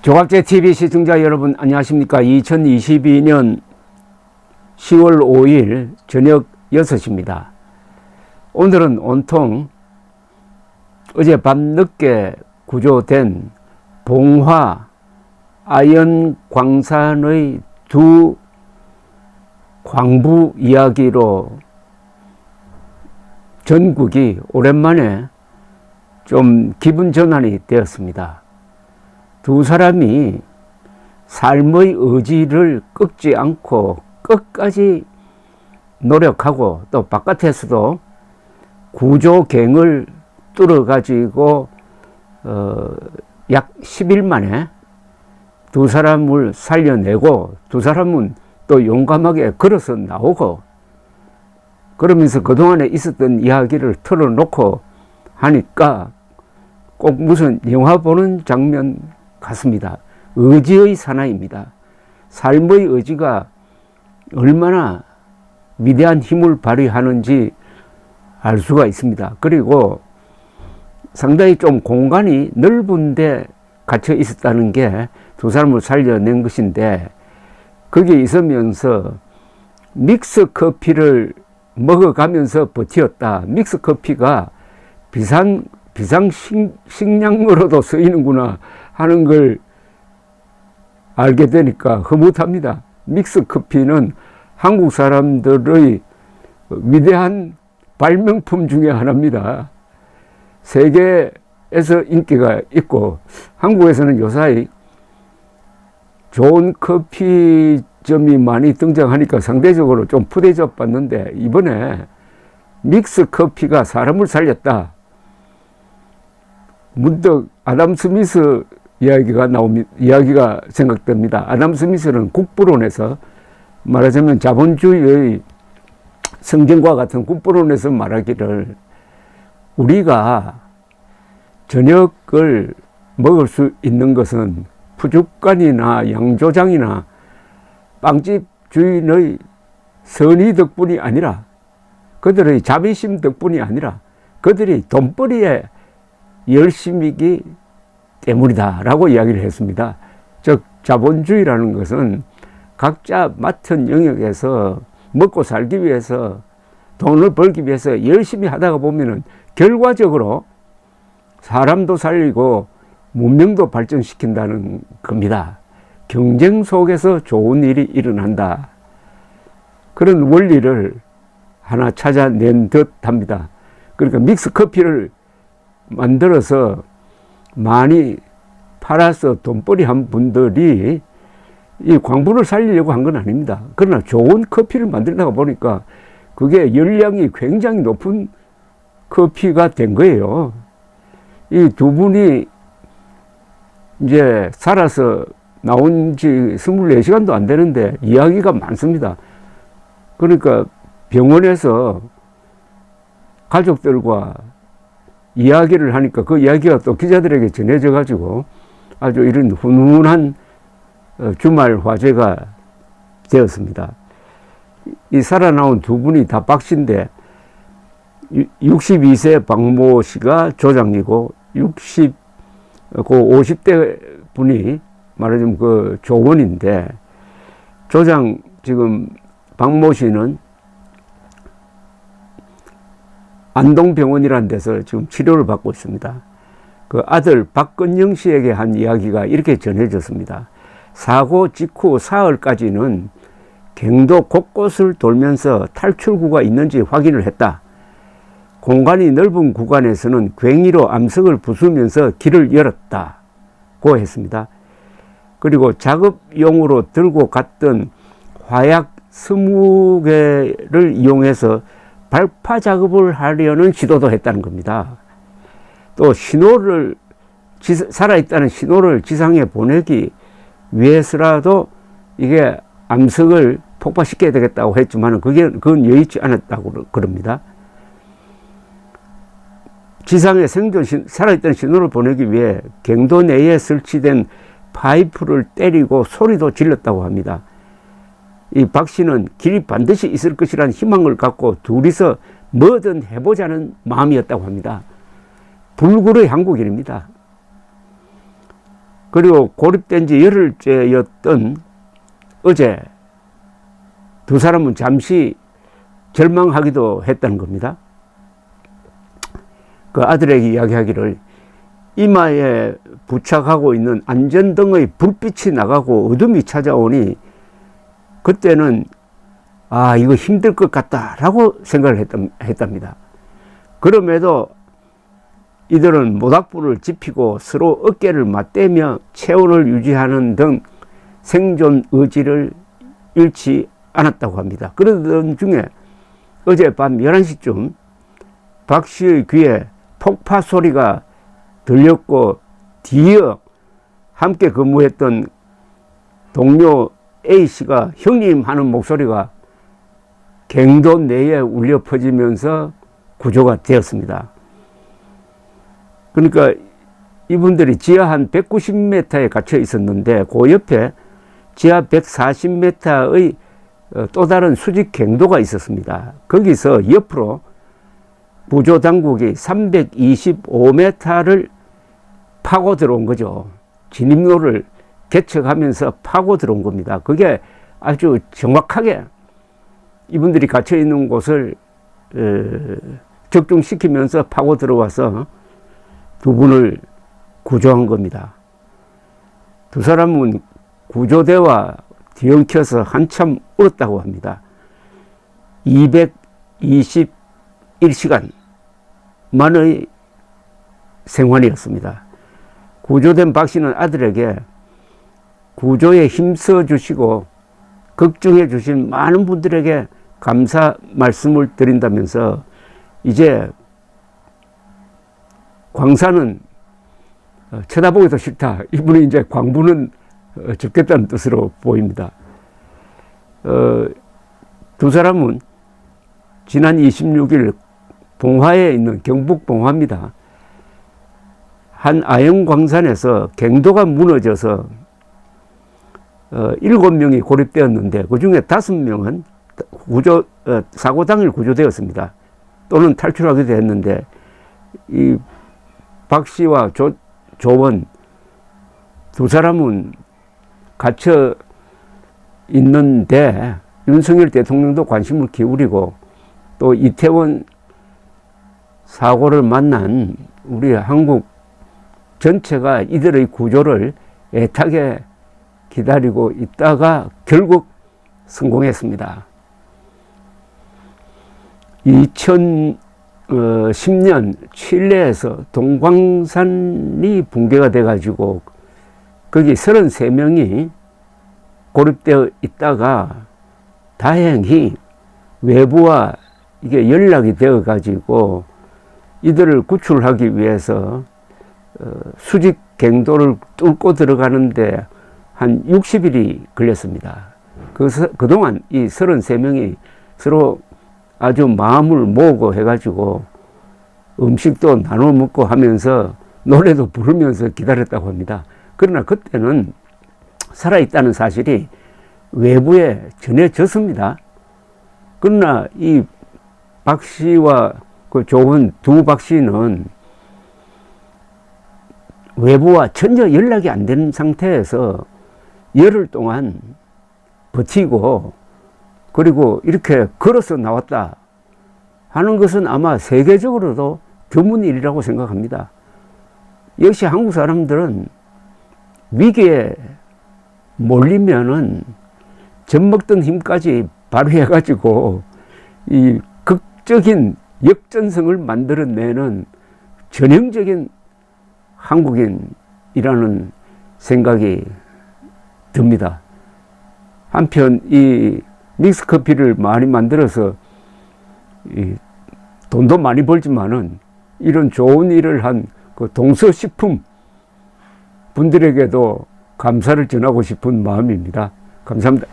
조갑제TV 시청자 여러분 안녕하십니까. 2022년 10월 5일 저녁 6시입니다. 오늘은 온통 어제 밤늦게 구조된 봉화 아연 광산의 두 광부 이야기로 전국이 오랜만에 좀 기분 전환이 되었습니다. 두 사람이 삶의 의지를 꺾지 않고 끝까지 노력하고 또 바깥에서도 구조갱을 뚫어가지고 약 10일 만에 두 사람을 살려내고 두 사람은 또 용감하게 걸어서 나오고 그러면서 그동안에 있었던 이야기를 털어놓고 하니까 꼭 무슨 영화 보는 장면 같습니다. 의지의 사나이입니다. 삶의 의지가 얼마나 위대한 힘을 발휘하는지 알 수가 있습니다. 그리고 상당히 좀 공간이 넓은데 갇혀 있었다는 게 두 사람을 살려낸 것인데 거기에 있으면서 믹스 커피를 먹어가면서 버티었다. 믹스 커피가 비상식량으로도 쓰이는구나 하는 걸 알게 되니까 흐뭇합니다. 믹스 커피는 한국 사람들의 위대한 발명품 중에 하나입니다. 세계에서 인기가 있고 한국에서는 요사이 좋은 커피점이 많이 등장하니까 상대적으로 좀 푸대접 봤는데 이번에 믹스 커피가 사람을 살렸다. 문득 아담 스미스 이야기가 생각됩니다. 아담 스미스는 국부론에서 말하자면 자본주의의 성경과 같은 국부론에서 말하기를 우리가 저녁을 먹을 수 있는 것은 푸주간이나 양조장이나 빵집 주인의 선의 덕분이 아니라 그들의 자비심 덕분이 아니라 그들이 돈벌이에 열심이기 때문이다 라고 이야기를 했습니다. 즉 자본주의라는 것은 각자 맡은 영역에서 먹고 살기 위해서 돈을 벌기 위해서 열심히 하다가 보면은 결과적으로 사람도 살리고 문명도 발전시킨다는 겁니다. 경쟁 속에서 좋은 일이 일어난다. 그런 원리를 하나 찾아낸 듯 합니다. 그러니까 믹스 커피를 만들어서 많이 팔아서 돈벌이 한 분들이 이 광부를 살리려고 한 건 아닙니다. 그러나 좋은 커피를 만들다가 보니까 그게 열량이 굉장히 높은 커피가 된 거예요. 이 두 분이 이제 살아서 나온 지 24시간도 안 되는데 이야기가 많습니다. 그러니까 병원에서 가족들과 이야기를 하니까 그 이야기가 또 기자들에게 전해져 가지고 아주 이런 훈훈한 주말 화제가 되었습니다. 이 살아나온 두 분이 다 박씨인데 62세 박모 씨가 조장이고 50대 분이 말하자면 그 조원인데 조장 지금 박모 씨는 안동병원이라는 데서 지금 치료를 받고 있습니다. 그 아들 박건영 씨에게 한 이야기가 이렇게 전해졌습니다. 사고 직후 사흘까지는 경도 곳곳을 돌면서 탈출구가 있는지 확인을 했다. 공간이 넓은 구간에서는 괭이로 암석을 부수면서 길을 열었다고 했습니다. 그리고 작업용으로 들고 갔던 화약 20개를 이용해서 발파 작업을 하려는 시도도 했다는 겁니다. 또 살아있다는 신호를 지상에 보내기 위해서라도 이게 암석을 폭파시켜야 되겠다고 했지만 그건 여의치 않았다고 그럽니다. 지상에 살아있다는 신호를 보내기 위해 경도 내에 설치된 파이프를 때리고 소리도 질렀다고 합니다. 이 박 씨는 길이 반드시 있을 것이라는 희망을 갖고 둘이서 뭐든 해보자는 마음이었다고 합니다. 불굴의 한국인입니다. 그리고 고립된 지 열흘째였던 어제 두 사람은 잠시 절망하기도 했다는 겁니다. 그 아들에게 이야기하기를 이마에 부착하고 있는 안전등의 불빛이 나가고 어둠이 찾아오니 그때는 아, 이거 힘들 것 같다라고 생각을 했답니다. 그럼에도 이들은 모닥불을 지피고 서로 어깨를 맞대며 체온을 유지하는 등 생존 의지를 잃지 않았다고 합니다. 그러던 중에 어젯밤 11시쯤 박 씨의 귀에 폭파 소리가 들렸고 뒤이어 함께 근무했던 동료 A씨가 형님 하는 목소리가 갱도 내에 울려 퍼지면서 구조가 되었습니다. 그러니까 이분들이 지하 한 190m에 갇혀 있었는데 그 옆에 지하 140m의 또 다른 수직 갱도가 있었습니다. 거기서 옆으로 구조당국이 325m를 파고 들어온 거죠. 진입로를 개척하면서 파고 들어온 겁니다. 그게 아주 정확하게 이분들이 갇혀 있는 곳을 적중시키면서 파고 들어와서 두 분을 구조한 겁니다. 두 사람은 구조대와 뒤엉켜서 한참 울었다고 합니다. 221시간 만의 생환이었습니다. 구조된 박 씨는 아들에게 구조에 힘써 주시고 걱정해 주신 많은 분들에게 감사 말씀을 드린다면서 이제 광산은 쳐다보기도 싫다. 이분이 이제 광부는 접겠다는 뜻으로 보입니다. 두 사람은 지난 26일 봉화에 있는 경북 봉화입니다. 한 아영광산에서 갱도가 무너져서 7명이 고립되었는데 그 중에 5명은 사고 당일 구조되었습니다. 또는 탈출하게 됐는데 이 박 씨와 조원 두 사람은 갇혀 있는데 윤석열 대통령도 관심을 기울이고 또 이태원 사고를 만난 우리 한국 전체가 이들의 구조를 애타게 기다리고 있다가 결국 성공했습니다. 2010년 칠레에서 동광산이 붕괴가 돼가지고 거기 33명이 고립되어 있다가 다행히 외부와 이게 연락이 되어가지고 이들을 구출하기 위해서 수직 갱도를 뚫고 들어가는데 한 60일이 걸렸습니다. 그동안 이 33명이 서로 아주 마음을 모으고 해가지고 음식도 나눠 먹고 하면서 노래도 부르면서 기다렸다고 합니다. 그러나 그때는 살아있다는 사실이 외부에 전해졌습니다. 그러나 이 박 씨와 그 좋은 두 박 씨는 외부와 전혀 연락이 안 되는 상태에서 열흘 동안 버티고 그리고 이렇게 걸어서 나왔다 하는 것은 아마 세계적으로도 드문 일이라고 생각합니다. 역시 한국 사람들은 위기에 몰리면은 젖먹던 힘까지 발휘해가지고 이 극적인 역전성을 만들어내는 전형적인 한국인이라는 생각이 듭니다. 한편 이 믹스커피를 많이 만들어서 돈도 많이 벌지만은 이런 좋은 일을 한 그 동서식품 분들에게도 감사를 전하고 싶은 마음입니다. 감사합니다.